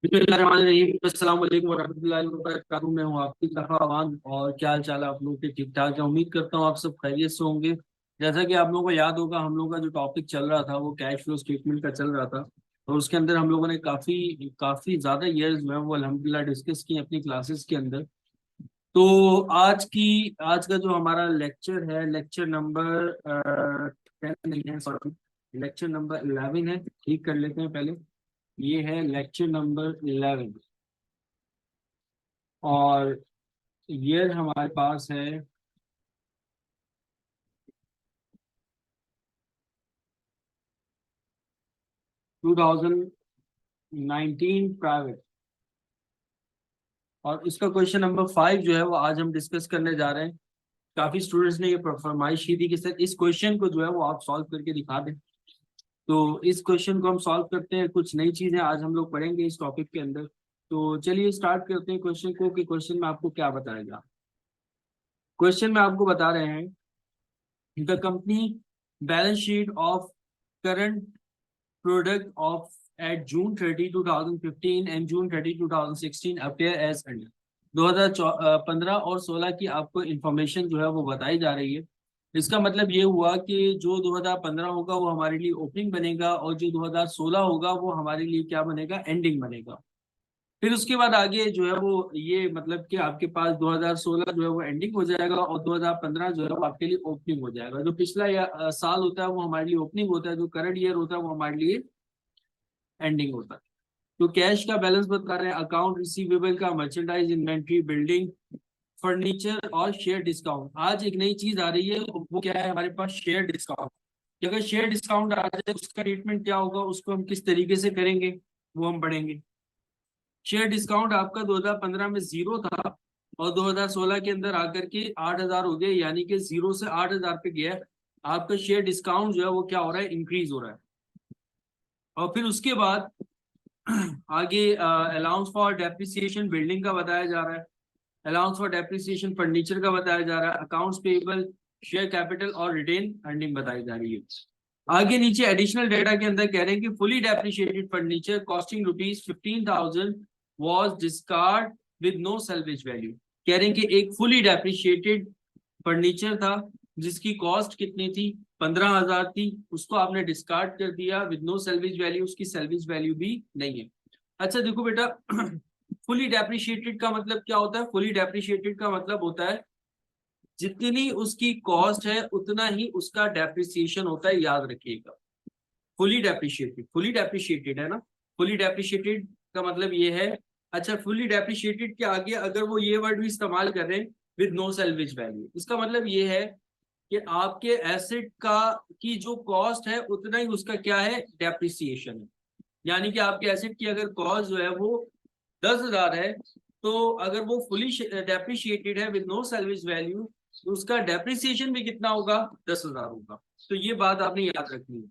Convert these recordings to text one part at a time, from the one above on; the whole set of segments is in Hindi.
अस्सलाम वालेकुम वरहमतुल्लाहि वबरकातुहू। मैं हूँ आपकी तहवान। और क्या हाल चाल है आप लोगों के? ठीक ठाक है, उम्मीद करता हूँ आप सब खैरियत से होंगे। जैसा कि आप लोगों को याद होगा, हम लोगों का जो टॉपिक चल रहा था वो कैश फ्लो स्टेटमेंट का चल रहा था। और उसके अंदर हम लोगों ने काफी काफी ज्यादा ईयर्स जो है वो अल्हम्दुलिल्लाह डिस्कस किए अपनी क्लासेस के अंदर। तो आज का जो हमारा लेक्चर है, लेक्चर नंबर 10 नहीं है, सॉरी, लेक्चर नंबर 11 है। ठीक कर लेते हैं पहले। ये है लेक्चर नंबर 11। और ईयर हमारे पास है 2019 प्राइवेट। और इसका क्वेश्चन नंबर 5 जो है वो आज हम डिस्कस करने जा रहे हैं। काफी स्टूडेंट्स ने ये फरमाइश की थी कि सर इस क्वेश्चन को जो है वो आप सॉल्व करके दिखा दें। तो इस क्वेश्चन को हम सॉल्व करते हैं। कुछ नई चीजें आज हम लोग पढ़ेंगे इस टॉपिक के अंदर। तो चलिए स्टार्ट करते हैं क्वेश्चन को कि क्वेश्चन में आपको क्या बताएगा। क्वेश्चन में आपको बता रहे हैं the company balance sheet of current product of at June 30, 2015 and June 30, 2016 appear as under। 2015 और 16 की आपको इंफॉर्मेशन जो है वो बताई जा रही है। इसका मतलब ये हुआ कि जो 2015 होगा वो हमारे लिए ओपनिंग बनेगा और जो 2016 होगा वो हमारे लिए क्या बनेगा, एंडिंग बनेगा। फिर उसके बाद आगे जो है वो ये मतलब कि आपके पास 2016 जो है वो एंडिंग हो जाएगा और 2015 जो है वो आपके लिए ओपनिंग हो जाएगा। जो पिछला साल होता है वो हमारे लिए ओपनिंग होता है, जो करंट ईयर होता है वो हमारे लिए एंडिंग होता है। तो कैश का बैलेंस बता रहे हैं, अकाउंट रिसीवेबल का, मर्चेंडाइज इन्वेंट्री, बिल्डिंग, फर्नीचर और शेयर डिस्काउंट। आज एक नई चीज आ रही है, वो क्या है हमारे पास, शेयर डिस्काउंट। कि अगर शेयर डिस्काउंट आ जाए उसका ट्रीटमेंट क्या होगा, उसको हम किस तरीके से करेंगे वो हम पढ़ेंगे। शेयर डिस्काउंट आपका 2015 में जीरो था और 2016 के अंदर आकर के 8,000 हो गए, यानी कि जीरो से 8,000 पे गया। आपका शेयर डिस्काउंट जो है वो क्या हो रहा है, इंक्रीज हो रहा है। और फिर उसके बाद आगे अलाउंस फॉर डेप्रिसिएशन बिल्डिंग का बताया जा रहा है, अलाउंस फॉर डेप्रिसिएशन फर्नीचर का बताया जा रहा है, अकाउंट्स पेएबल, शेयर कैपिटल और रिटेन अर्निंग बताई जा रही है। आगे नीचे एडिशनल डेटा के अंदर कह रहे हैं कि fully depreciated furniture costing ₹15,000 was discard with no salvage value. कह रहे हैं कि एक फुली डेप्रिशिएटेड फर्नीचर था जिसकी कॉस्ट कितनी थी, 15,000 थी, उसको आपने डिस्कार्ड कर दिया विद नो सेल्वेज वैल्यू, उसकी सेल्वेज वैल्यू भी नहीं है। अच्छा देखो बेटा, फुली डेप्रिशिएटेड का मतलब क्या होता है? फुली डेप्रिशिएटेड का मतलब होता है जितनी उसकी कॉस्ट है उतना ही उसका डेप्रिसिएशन होता है, याद रखिएगा। फुली डेप्रिशिएटेड है ना, फुली डेप्रिशिएटेड का मतलब ये है। अच्छा, फुली डेप्रिशिएटेड के आगे अगर वो ये वर्ड भी इस्तेमाल कर रहे हैं, विद नो सेल्वेज वैल्यू, इसका मतलब ये है कि आपके एसेट का की जो कॉस्ट है उतना ही उसका क्या है, डेप्रिसिएशन है। यानी कि आपके एसेट की अगर कॉस्ट जो है वो 10,000 है, तो अगर वो फुली डेप्रिशिएटेड है विद नो सेल्वेज वैल्यू, तो उसका डेप्रिसिएशन भी कितना होगा, 10,000 होगा। तो ये बात आपने याद रखनी है।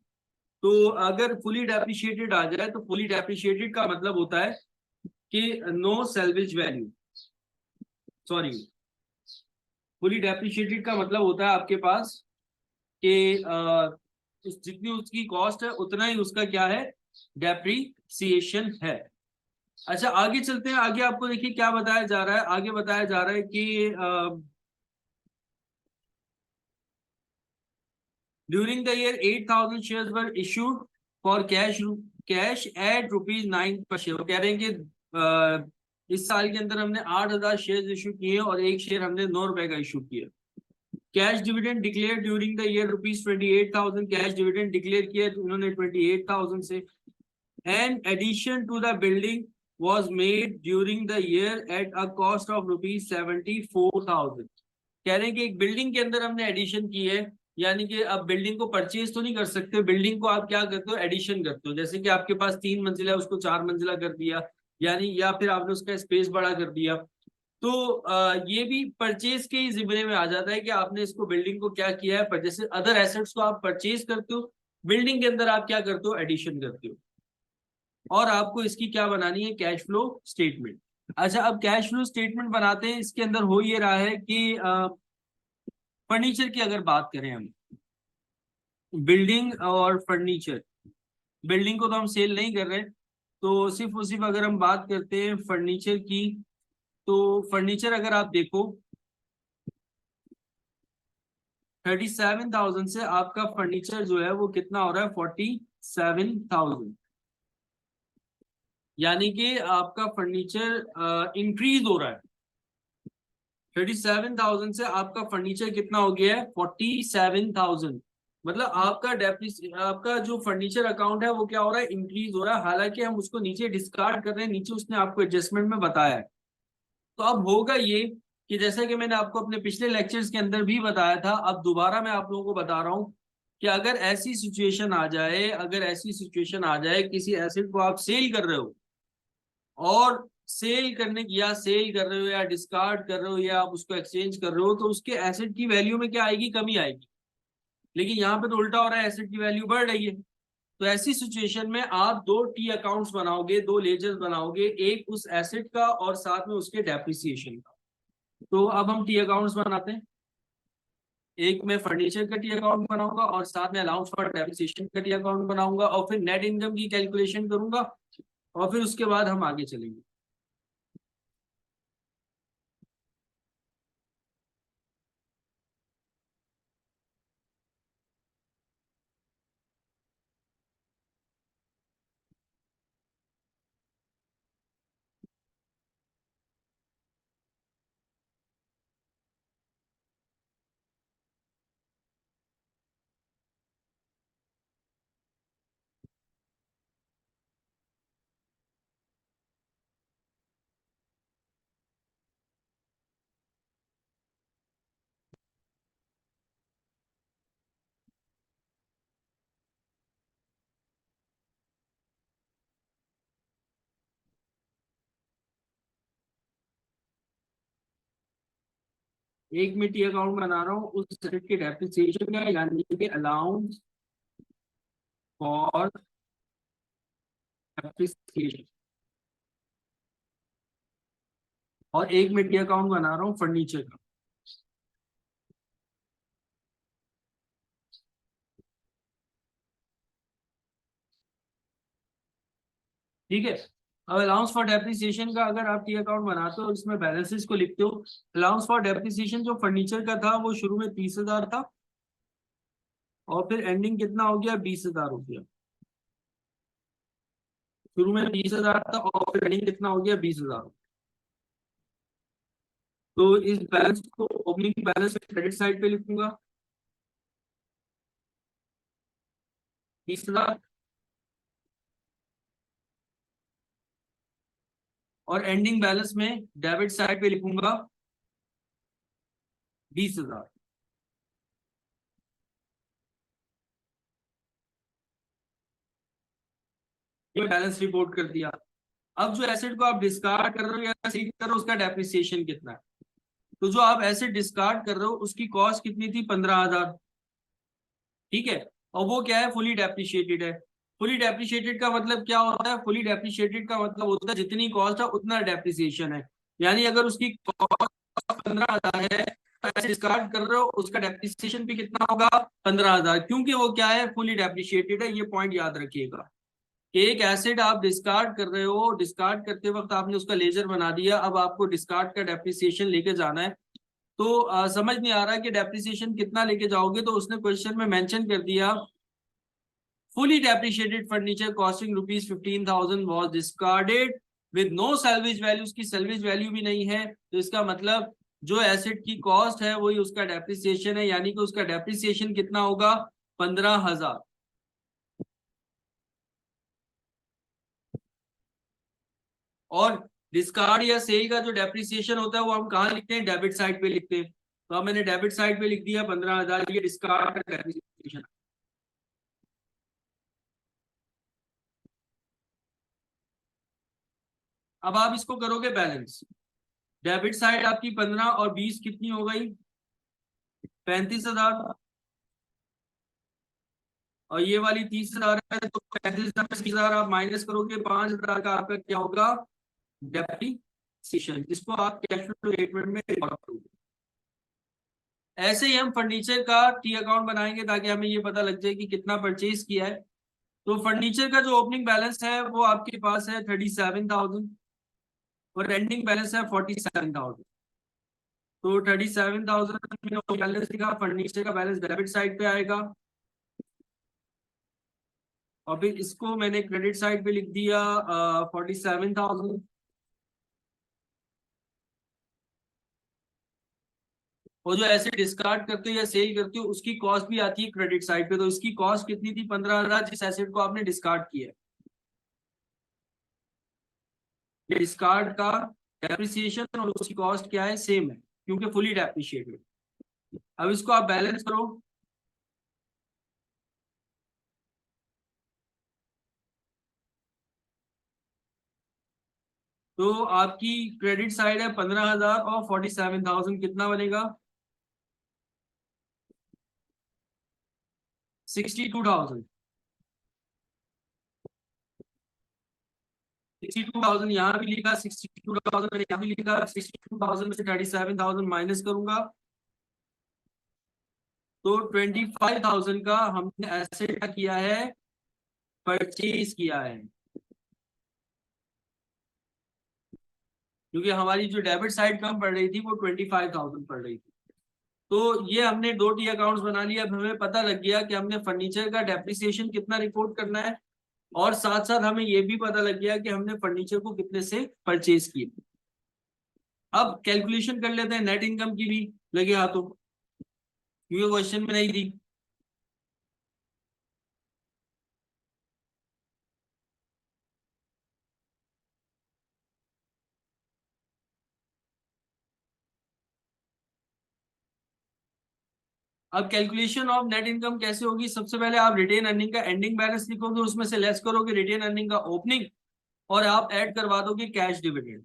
तो अगर फुली डेप्रिशिएटेड आ जाए तो फुली डेप्रिशिएटेड का मतलब होता है कि no salvage value, sorry, fully depreciated का मतलब होता है आपके पास कि जितनी उसकी कॉस्ट है उतना ही उसका क्या है, डेप्रिसिएशन है। अच्छा आगे चलते हैं। आगे आपको देखिए क्या बताया जा रहा है, आगे बताया जा रहा है कि during the year 8,000 shares were issued for cash at ₹9 पर शेयर। कह रहे हैं कि इस साल के अंदर हमने 8,000 शेयर इशू किए और एक शेयर हमने ₹9 का इशू किया। Cash dividend declare during the year ₹28,000। Cash dividend declare किया उन्होंने 28,000 से। An addition to the building was made during the year at a cost of ₹74,000। कह रहे हैं कि एक बिल्डिंग के अंदर हमने एडिशन की है, यानी कि अब बिल्डिंग को परचेज तो नहीं कर सकते, बिल्डिंग को आप क्या करते हो, एडिशन करते हो। जैसे कि आपके पास 3 मंजिला है, उसको 4 मंजिला कर दिया, यानी या फिर आपने उसका स्पेस बड़ा कर दिया। तो ये भी परचेज के ही जिम्मे में आ जाता है कि आपने इसको बिल्डिंग को क्या किया है, पर जैसे अदर एसेट्स को आप परचेज करते हो, बिल्डिंग के अंदर आप क्या करते हो, एडिशन करते हो। और आपको इसकी क्या बनानी है, कैश फ्लो स्टेटमेंट। अच्छा अब कैश फ्लो स्टेटमेंट बनाते हैं। इसके अंदर हो ये रहा है कि फर्नीचर की अगर बात करें हम, बिल्डिंग और फर्नीचर, बिल्डिंग को तो हम सेल नहीं कर रहे, तो सिर्फ अगर हम बात करते हैं फर्नीचर की, तो फर्नीचर अगर आप देखो 37,000 से आपका फर्नीचर जो है वो कितना हो रहा है, 47,000। यानी कि आपका फर्नीचर इंक्रीज हो रहा है। 37,000 से आपका फर्नीचर कितना हो गया है, 47,000। मतलब आपका जो फर्नीचर अकाउंट है वो क्या हो रहा है, इंक्रीज हो रहा है। हालांकि हम उसको नीचे डिस्कार्ड कर रहे हैं, नीचे उसने आपको एडजस्टमेंट में बताया है। तो अब होगा ये कि जैसे कि मैंने आपको अपने पिछले लेक्चर्स के अंदर भी बताया था, अब दोबारा मैं आप लोगों को बता रहा हूँ कि अगर ऐसी सिचुएशन आ जाए किसी एसेट को आप सेल कर रहे हो, और सेल कर रहे हो या डिस्कार्ड कर रहे हो या आप उसको एक्सचेंज कर रहे हो, तो उसके एसेट की वैल्यू में क्या आएगी, कमी आएगी। लेकिन यहाँ पे तो उल्टा हो रहा है, एसेट की वैल्यू बढ़ रही है। तो ऐसी सिचुएशन में आप दो टी अकाउंट्स बनाओगे, दो लेजर्स बनाओगे, एक उस एसेट का और साथ में उसके डेप्रिसिएशन का। तो अब हम टी अकाउंट्स बनाते हैं। एक मैं फर्नीचर का टी अकाउंट बनाऊंगा और साथ में अलाउंस फॉर डेप्रिसिएशन का टी अकाउंट बनाऊंगा, और फिर नेट इनकम की कैलकुलेशन करूंगा, और फिर उसके बाद हम आगे चलेंगे। एक मैं टी अकाउंट बना रहा हूँ उस एसेट के डेप्रिसिएशन का, यानी कि अलाउंस फॉर डेप्रिसिएशन, और एक मैं टी अकाउंट बना रहा हूँ फर्नीचर का। ठीक है। अब अलाउंस फॉर डेप्रिसिएशन का अगर आप टी अकाउंट बनाते हो, इसमें बैलेंसेस को लिखते हो। अलाउंस फॉर डेप्रिसिएशन जो फर्नीचर का था वो शुरू में 30,000 था, और फिर एंडिंग कितना हो गया, 20,000 हो गया। शुरू में 20,000 था और फिर एंडिंग कितना हो गया, 20,000। तो इस बैलेंस को ओपनिंग बैलेंस क्रेडिट साइड पे लिखूंगा, 30,000, और एंडिंग बैलेंस में डेबिट साइड पे लिखूंगा 20,000। ये बैलेंस रिपोर्ट कर दिया। अब जो एसेट को आप डिस्कार्ड कर रहे हो या सेल कर रहे हो, उसका डेप्रिसिएशन कितना है। तो जो आप एसेट डिस्कार्ड कर रहे हो उसकी कॉस्ट कितनी थी, 15,000। ठीक है। और वो क्या है, फुली डेप्रिशिएटेड है। फुली डेप्रिशिएटेड का मतलब क्या होता है, फुली डेप्रिशिएटेड का मतलब होता है जितनी कॉस्ट है उतना डेप्रिसिएशन है। यानी अगर उसकी कॉस्ट 15,000 है, तो ऐसे डिस्कार्ड कर रहे हो, उसका डेप्रिसिएशन भी कितना होगा, 15,000, क्योंकि वो क्या है, फुली डेप्रिशिएटेड है। ये पॉइंट याद रखिएगा। एक एसिड आप डिस्कार्ड कर रहे हो, डिस्कार्ड करते वक्त आपने उसका लेजर बना दिया, अब आपको डिस्कार्ड का डेप्रिसिएशन लेके जाना है। तो समझ नहीं आ रहा कि डेप्रिसिएशन कितना लेके जाओगे, तो उसने क्वेश्चन में मेंशन कर दिया, fully depreciated furniture costing ₹15,000 was discarded with no salvage value. उसकी सैल्वेज वैल्यू भी नहीं है, तो इसका मतलब जो एसेट की कॉस्ट है वही उसका डेप्रिसिएशन है, यानी कि उसका डेप्रिसिएशन कितना होगा, 15,000। और डिस्कार्ड या सेल का जो डेप्रिसिएशन होता है वो हम कहाँ लिखते हैं, डेबिट साइड पे लिखते हैं। तो अब मैंने डेबिट साइड पे लिख दिया 15,000, ये डिस्कार्ड का डेप्रिसिएशन। अब आप इसको करोगे बैलेंस, डेबिट साइड आपकी 15 और 20 कितनी हो गई, 35,000, और ये वाली 30,000 है, तो 35,000 में 30,000 आप माइनस करोगे, 5,000 का आपका क्या होगा, डेप्रिसिएशन, जिसको आप कैश फ्लो स्टेटमेंट में रिकॉर्ड करोगे। ऐसे ही हम फर्नीचर का टी अकाउंट बनाएंगे ताकि हमें ये पता लग जाए कि कितना परचेज किया है। तो फर्नीचर का जो ओपनिंग बैलेंस है वो आपके पास है 37,000 और एंडिंग बैलेंस है 47,000। तो 37,000 बैलेंस दिखा, फर्नीचर का बैलेंस डेबिट साइड पे आएगा और फिर इसको मैंने क्रेडिट साइड पे लिख दिया 47,000। और जो ऐसे डिस्कार्ड करते हो या सेल करते हो उसकी कॉस्ट भी आती है क्रेडिट साइड पे। तो इसकी कॉस्ट कितनी थी? 15,000 जिस एसेट को आपने डिस्कार्ड किया है। डिस्कार्ड का डेप्रिसिएशन और उसकी कॉस्ट क्या है? सेम है क्योंकि फुली डेप्रिशिएटेड। अब इसको आप बैलेंस करो। तो आपकी क्रेडिट साइड है 15,000 और 47,000 कितना बनेगा? 62,000। 62,000 यहाँ भी लिखा, 62,000 मैंने यहाँ भी लिखा। 62,000 में से 37,000 माइनस करूंगा तो 25,000 का हमने एसेट क्या किया है? परचेज किया है। क्योंकि हमारी जो डेबिट साइड कम पड़ रही थी वो 25,000 पड़ रही थी। तो ये हमने दो टी अकाउंट्स बना लिया। अब हमें पता लग गया कि हमने फर्नीचर का डेप्रिसिएशन कितना रिपोर्ट करना है और साथ साथ हमें ये भी पता लग गया कि हमने फर्नीचर को कितने से परचेज किया। अब कैलकुलेशन कर लेते हैं नेट इनकम की भी लगे हाथों, क्योंकि क्वेश्चन में नहीं दी। अब कैलकुलेशन ऑफ नेट इनकम कैसे होगी? सबसे पहले आप रिटेन अर्निंग का एंडिंग बैलेंस लिखोगे, उसमें से लेस करोगे रिटेन अर्निंग का ओपनिंग और आप ऐड करवा दोगे कैश डिविडेंड।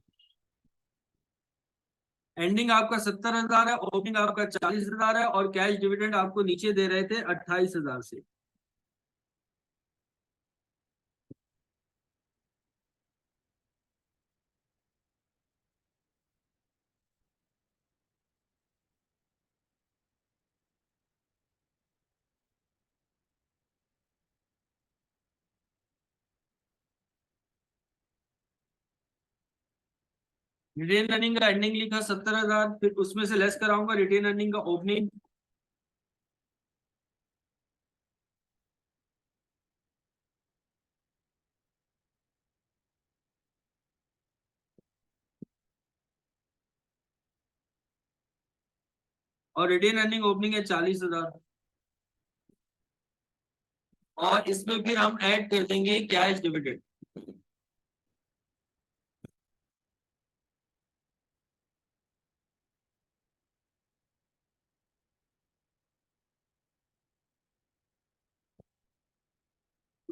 एंडिंग आपका 70,000 है, ओपनिंग आपका 40,000 है और कैश डिविडेंड आपको नीचे दे रहे थे 28,000 से। रिटेन अर्निंग का एंडिंग लिखा 70,000, फिर उसमें से लेस कराऊंगा रिटेन अर्निंग का ओपनिंग। और रिटेन अर्निंग ओपनिंग है 40,000 और इसमें फिर हम ऐड कर देंगे कैश डिविडेंड।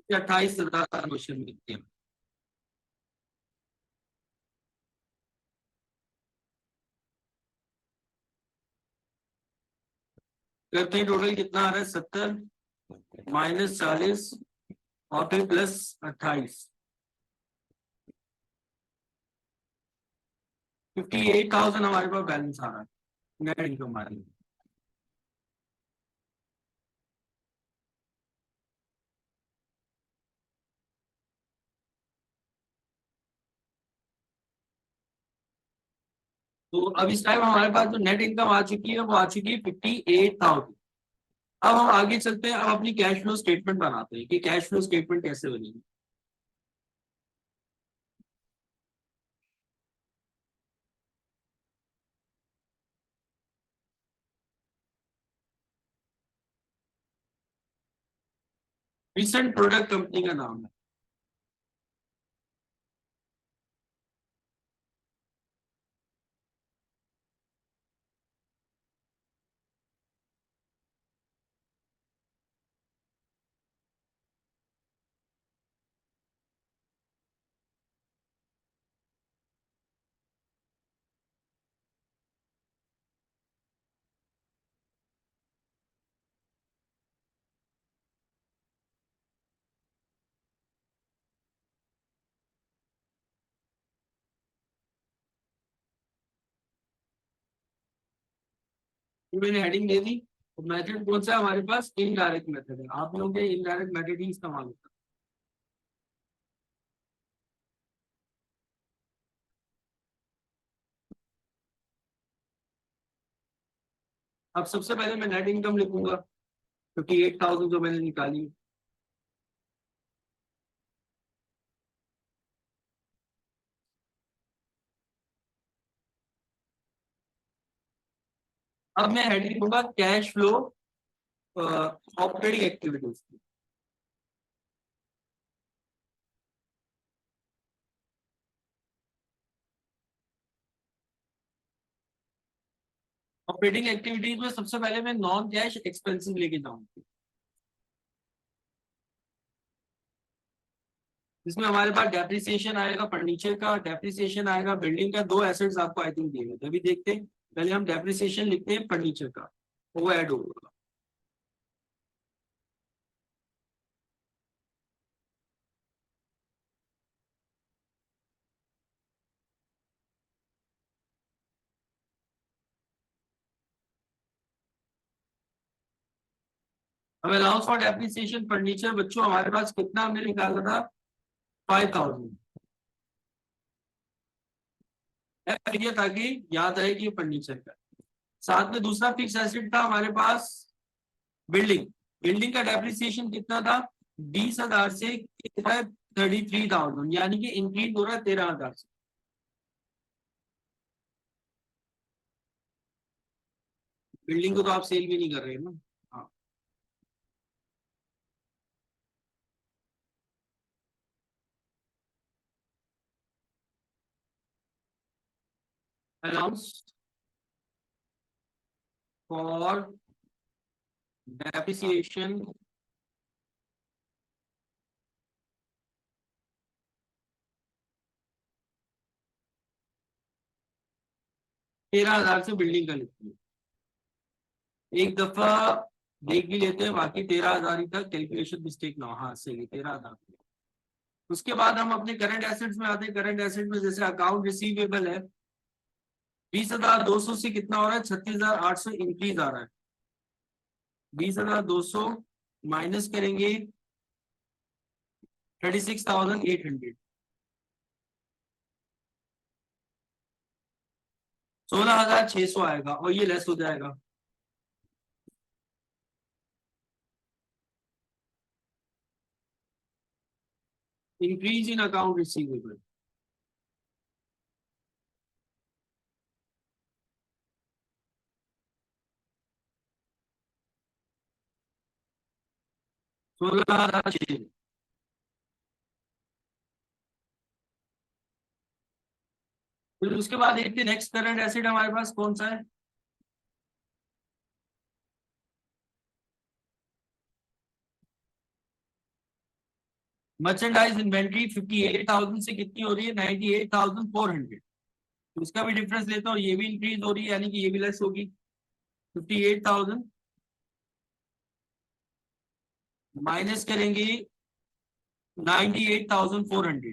28,000 का क्वेश्चन लिखते हैं। करते हैं टोटल कितना आ रहा है? 70 माइनस 40 और फिर प्लस 28, 58,000 हमारे पास बैलेंस आ रहा है नेट इनकम हमारी। तो अब इस टाइम हमारे पास जो नेट इनकम आ चुकी है वो आ चुकी है 58,000। अब हम आगे चलते हैं, अब अपनी कैश फ्लो स्टेटमेंट बनाते हैं कि कैश फ्लो स्टेटमेंट कैसे बनेगी। रिसेंट प्रोडक्ट कंपनी का नाम है। तो मैंने हेडिंग दे दी। मेथड कौन सा है हमारे पास? इनडायरेक्ट मेथड है। आप लोग इनडायरेक्ट मेथड ही इस्तेमाल होता है। अब सबसे पहले मैं नेट इनकम लिखूंगा 58,000 जो मैंने निकाली। अब मैं हेड लिखूंगा cash flow operating activities. Operating activities में सबसे पहले मैं नॉन कैश एक्सपेंसेस लेके जाऊंगा, जिसमें हमारे पास डेप्रिसिएशन आएगा, फर्नीचर का डेप्रिसिएशन आएगा, बिल्डिंग का। दो एसेट्स आपको आई थिंक दिए गए थे, अभी देखते हैं। पहले हम डेप्रिसिएशन लिखते हैं फर्नीचर का, वो ऐड होगा। अब अलाउंस फॉर डेप्रिसिएशन फर्नीचर बच्चों हमारे पास कितना हमने निकाला था? 5,000 ताकि याद रहे कि ये फर्नीचर का। साथ में दूसरा फिक्स एसेट था हमारे पास बिल्डिंग। बिल्डिंग का डेप्रिसिएशन कितना था? 20,000 से 33,000, यानी कि इंक्रीज हो रहा है 13,000 से। बिल्डिंग को तो आप सेल भी नहीं कर रहे हैं ना। हाँ, अलाउंस फॉर डेप्रिसिएशन 13,000 से बिल्डिंग का लिखती है। एक दफा देख भी लेते हैं, बाकी 13,000 ही था, कैलकुलेशन मिस्टेक ना हो। हाँ सही, 13,000। उसके बाद हम अपने करंट एसेट्स में आते हैं। करंट एसेट में जैसे अकाउंट रिसीवेबल है, 20,200 से कितना हो रहा है? 36,800 इंक्रीज आ रहा है। 20,200 माइनस करेंगे 36,800, 16,600 आएगा और ये लेस हो जाएगा। इंक्रीज इन अकाउंट रिसीवेबल, सोलह हजार छह। फिर उसके बाद देखते नेक्स्ट करंट एसेट हमारे पास कौन सा है। मर्चेंडाइज इन्वेंट्री 58,000 से कितनी हो रही है? 98,400। तो इसका भी डिफरेंस लेता हूँ, ये भी इंक्रीज हो रही है, यानी कि ये भी लेस होगी। 58,000 माइनस करेंगे 98,400,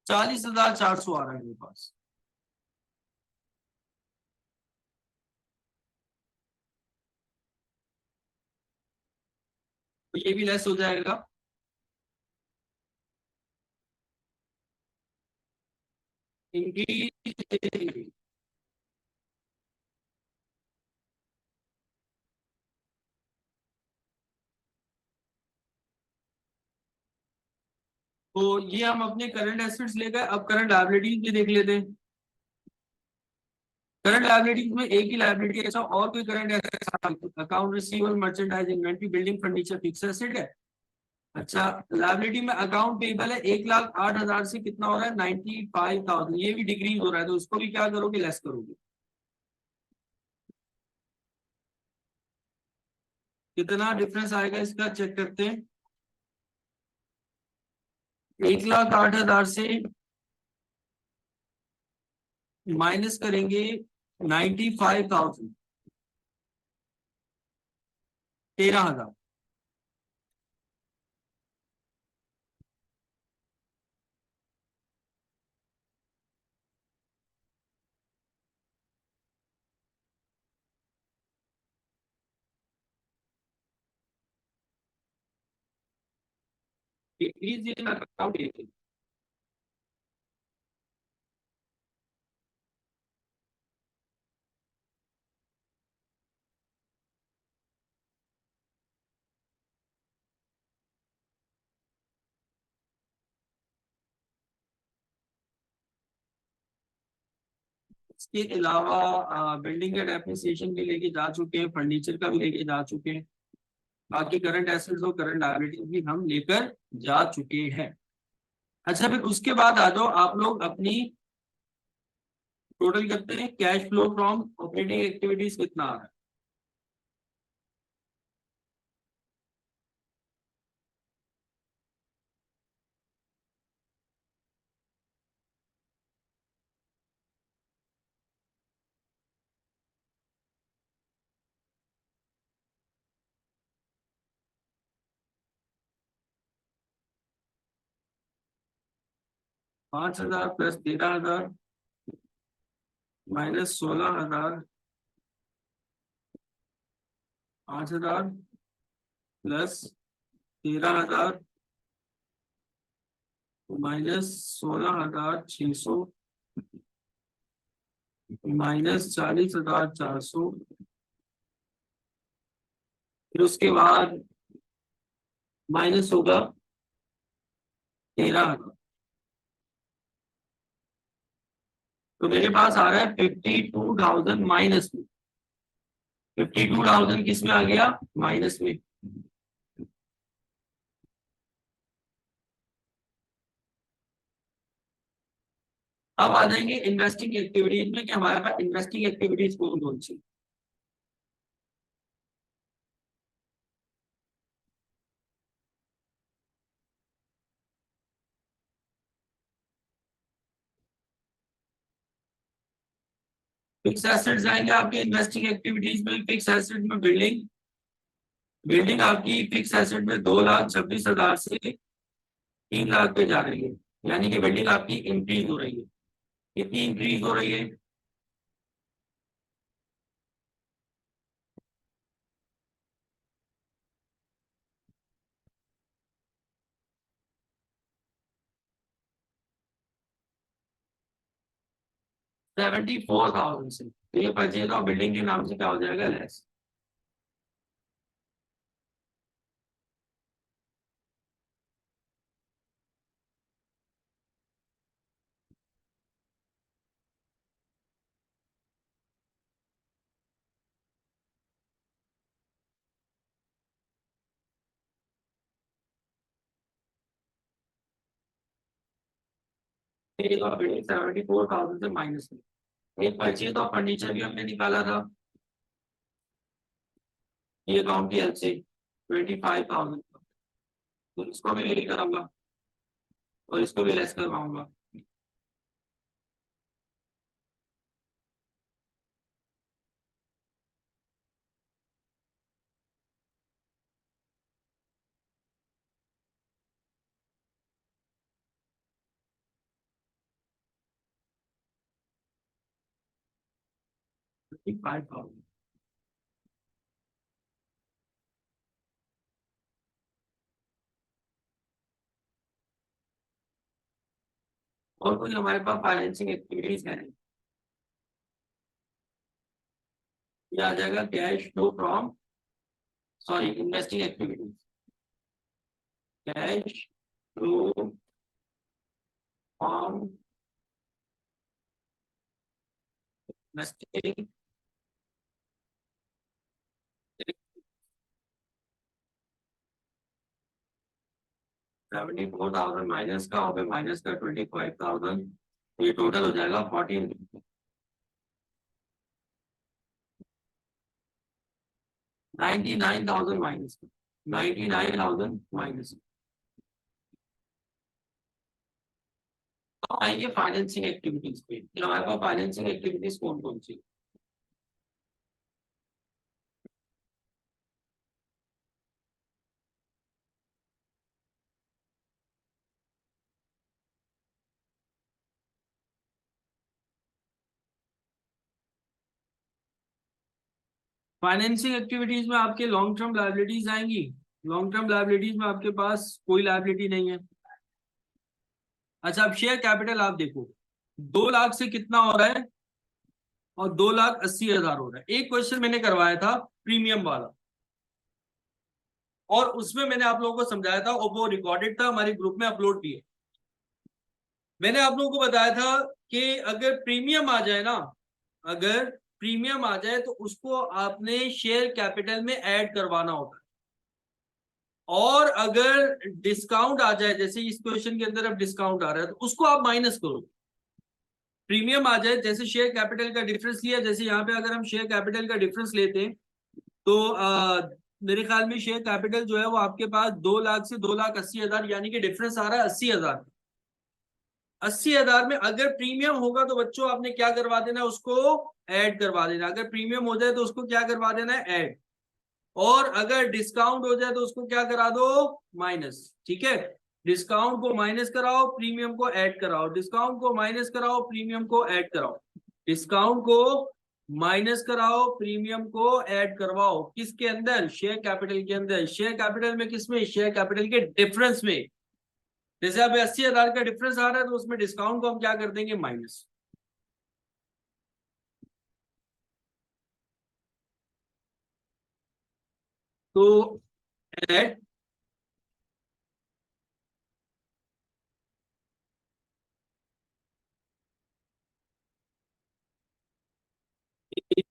40,400 आ रहा है मेरे पास। तो ये भी लेस हो जाएगा। इंक्रीज, तो ये हम अपने करंट एसेट्स ले गए। अब करंट लायबिलिटीज भी देख लेते हैं। करंट लायबिलिटीज में एक ही लायबिलिटी ऐसा और कोई current asset? Account receivable, merchandise inventory, building, furniture fix asset है। अच्छा, लायबिलिटी में अकाउंट पेबल है 1,08,000 से कितना हो रहा है? 95,000। ये भी डिक्रीज हो रहा है, तो इसको भी क्या करोगे? लेस करोगे। कितना डिफरेंस आएगा इसका चेक करते हैं। 1,08,000 से माइनस करेंगे 95,000, 13,000। डिक्रीज इन अकाउंट, इसके अलावा बिल्डिंग का डेप्रिसिएशन भी लेके जा चुके हैं, फर्नीचर का भी लेके जा चुके हैं, बाकी करंट एसेट्स और करंट लायबिलिटीज भी हम लेकर जा चुके हैं। अच्छा, फिर उसके बाद आ जाओ आप लोग अपनी टोटल करते हैं, cash flow from operating activities कितना आ रहा है। $5,000 plus 13,000 minus 16,000, 5,000 plus 13,000 minus 16,600 minus 40,400, फिर उसके बाद माइनस होगा 13,000। तो मेरे पास आ रहा है 52,000 माइनस में। 52,000 किस में आ गया? माइनस में। अब आ जाएंगे इन्वेस्टिंग एक्टिविटीज में कि हमारे पास इन्वेस्टिंग एक्टिविटीज कौन कौन सी। फिक्स एसेट्स आएंगे आपके इन्वेस्टिंग एक्टिविटीज में। फिक्स एसेट में बिल्डिंग, बिल्डिंग आपकी फिक्स एसेट में 2,26,000 से 3 लाख पे जा रही है, यानी कि बिल्डिंग आपकी इंक्रीज हो रही है। कितनी इंक्रीज हो रही है? 74,000 से। तो ये परचेज ऑफ बिल्डिंग के नाम से क्या हो जाएगा? लेस। परचेज ऑफ बिल्डिंग 74,000 से माइनस में। एक परचेज ऑफ फर्नीचर भी हमने निकाला था, ये अकाउंट की हेल्प से 25,000, तो इसको भी लेकर आऊंगा और इसको भी लेस करवाऊंगा। फिफ्टी फाइव थाउजेंड और कोई हमारे पास फाइनेंसिंग एक्टिविटीज है? ये आ जाएगा cash flow from, sorry, investing activities. Cash flow from investing, 74,000 minus का और माइनस का 25,000, ये टोटल हो जाएगा 14, 99,000 माइनस, 99,000 माइनस। तो आइए फाइनेंसिंग एक्टिविटीज पे, तो हमारे पास फाइनेंसिंग एक्टिविटीज कौन कौन सी? फाइनेंसिंग एक्टिविटीज में आपके लॉन्ग टर्म लायबिलिटीज आएंगी। लॉन्ग टर्म लायबिलिटीज में आपके पास कोई लायबिलिटी नहीं है। अच्छा, अब शेयर कैपिटल आप देखो, 2 लाख से कितना हो रहा है? और 2,80,000 हो रहा है। एक क्वेश्चन मैंने करवाया था प्रीमियम वाला, और उसमें मैंने आप लोगों को समझाया था और वो रिकॉर्डेड था, हमारे ग्रुप में अपलोड भी है। मैंने आप लोगों को बताया था कि अगर प्रीमियम आ जाए ना, अगर प्रीमियम आ जाए तो उसको आपने शेयर कैपिटल में ऐड करवाना होता है, और अगर डिस्काउंट आ जाए, जैसे इस क्वेश्चन के अंदर अब डिस्काउंट आ रहा है, तो उसको आप माइनस करो। प्रीमियम आ जाए, जैसे शेयर कैपिटल का डिफरेंस लिया, जैसे यहाँ पे अगर हम शेयर कैपिटल का डिफरेंस लेते हैं तो मेरे ख्याल में शेयर कैपिटल जो है वो आपके पास 2 लाख से 2,80,000, यानी कि डिफरेंस आ रहा है 80,000। 80,000 में अगर प्रीमियम होगा तो बच्चों आपने क्या करवा देना है, उसको ऐड करवा देना। अगर प्रीमियम हो जाए तो उसको क्या करवा देना है, ऐड। और अगर डिस्काउंट हो जाए तो उसको क्या करा दो, माइनस। ठीक है, डिस्काउंट को माइनस कराओ, प्रीमियम को ऐड कराओ, डिस्काउंट को माइनस कराओ, प्रीमियम को ऐड कराओ, डिस्काउंट को माइनस कराओ, प्रीमियम को ऐड करवाओ। किसके अंदर, शेयर कैपिटल के अंदर। शेयर कैपिटल में किसमें, शेयर कैपिटल के डिफरेंस में। जैसे अब 80,000 का डिफरेंस आ रहा है तो उसमें डिस्काउंट को हम क्या कर देंगे, माइनस। तो add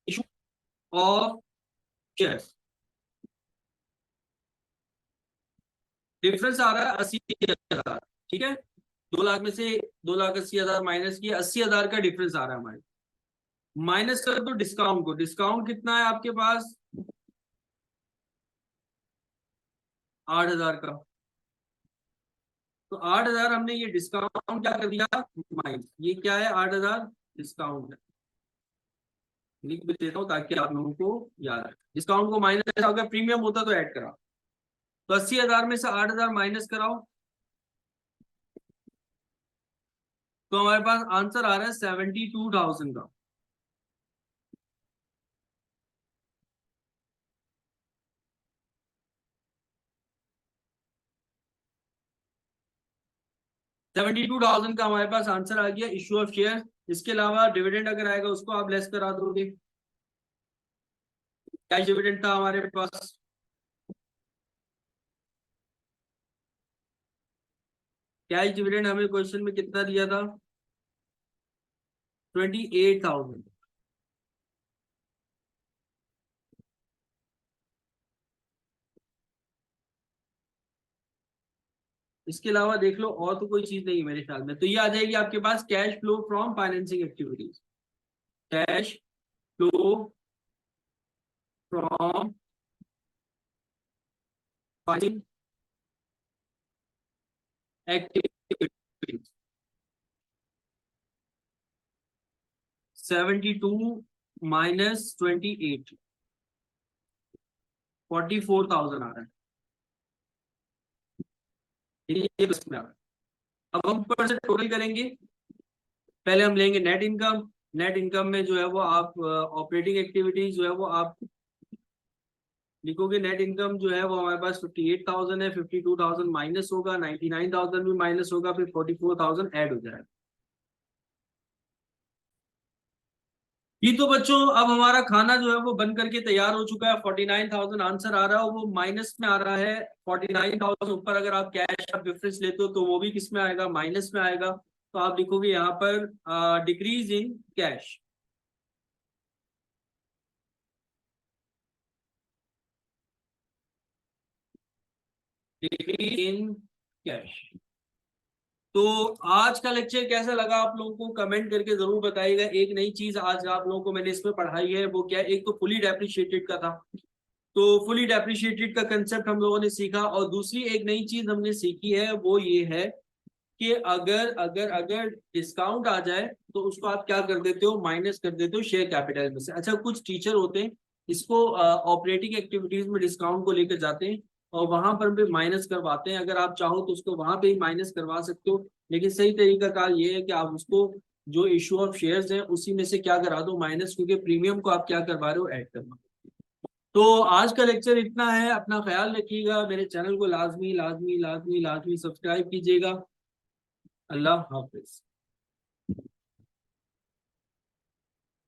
issue of share, difference आ रहा है 80,000। ठीक है, 2 लाख में से 2,80,000 माइनस किया, 80,000 का डिफरेंस आ रहा है हमारे। माइनस कर दो डिस्काउंट को, डिस्काउंट कितना है आपके पास, 8,000 का। तो 8,000 हमने ये डिस्काउंट क्या कर दिया, माइनस। ये क्या है, 8,000 डिस्काउंट है। लिख भी देता हूँ ताकि आप लोगों को याद रहे। डिस्काउंट को माइनस, अगर प्रीमियम होता तो ऐड करा। तो 80,000 में से 8,000 माइनस कराओ, तो हमारे पास आंसर आ रहा है 72,000 का। 72,000 का हमारे पास आंसर आ गया, इशू ऑफ शेयर। इसके अलावा डिविडेंड अगर आएगा उसको आप लेस करा दोगे। कैश डिविडेंड था हमारे पास, कैश डिविडेंड हमें क्वेश्चन में कितना दिया था, 28,000। इसके अलावा देख लो और तो कोई चीज नहीं है मेरे ख्याल में। तो ये आ जाएगी आपके पास cash flow from financing activities. Cash flow from financing activities, 72 minus 28, 44,000 आ रहा है। ये बस में आ रहा है। अब हम ऊपर से टोटल करेंगे। पहले हम लेंगे नेट इनकम। नेट इनकम में जो है वो आप ऑपरेटिंग एक्टिविटीज जो है वो आप लिखोगे। नेट इनकम जो है वो हमारे पास 58,000 है, 52,000 माइनस होगा, 99,000 भी माइनस होगा, फिर 44,000 ऐड हो जाएगा। ये तो बच्चों अब हमारा खाना जो है वो बन करके तैयार हो चुका है। 49,000 आंसर आ रहा है, वो माइनस में आ रहा है। 49,000 ऊपर अगर आप कैश का डिफरेंस लेते हो तो वो भी किस में आएगा, माइनस में आएगा। तो आप लिखोगे यहाँ पर decrease in cash, decrease in cash. तो आज का लेक्चर कैसा लगा आप लोगों को, कमेंट करके जरूर बताइएगा। एक नई चीज आज आप लोगों को मैंने इसमें पढ़ाई है, वो क्या है, एक तो फुली डेप्रिशिएटेड का था। तो फुली डेप्रिशिएटेड का कंसेप्ट हम लोगों ने सीखा, और दूसरी एक नई चीज हमने सीखी है वो ये है कि अगर अगर अगर डिस्काउंट आ जाए तो उसको आप क्या कर देते हो, माइनस कर देते हो शेयर कैपिटल में से। अच्छा, कुछ टीचर होते हैं इसको ऑपरेटिंग एक्टिविटीज में डिस्काउंट को लेकर जाते हैं और वहां पर भी माइनस करवाते हैं। अगर आप चाहो तो उसको वहां पे ही माइनस करवा सकते हो, लेकिन सही तरीका कार ये है कि आप उसको जो इशू ऑफ शेयर्स है उसी में से क्या करा दो, माइनस, क्योंकि प्रीमियम को आप क्या करवा रहे हो, ऐड करवा। तो आज का लेक्चर इतना है। अपना ख्याल रखिएगा, मेरे चैनल को लाजमी लाजमी लाजमी लाजमी सब्सक्राइब कीजिएगा। अल्लाह हाफिज।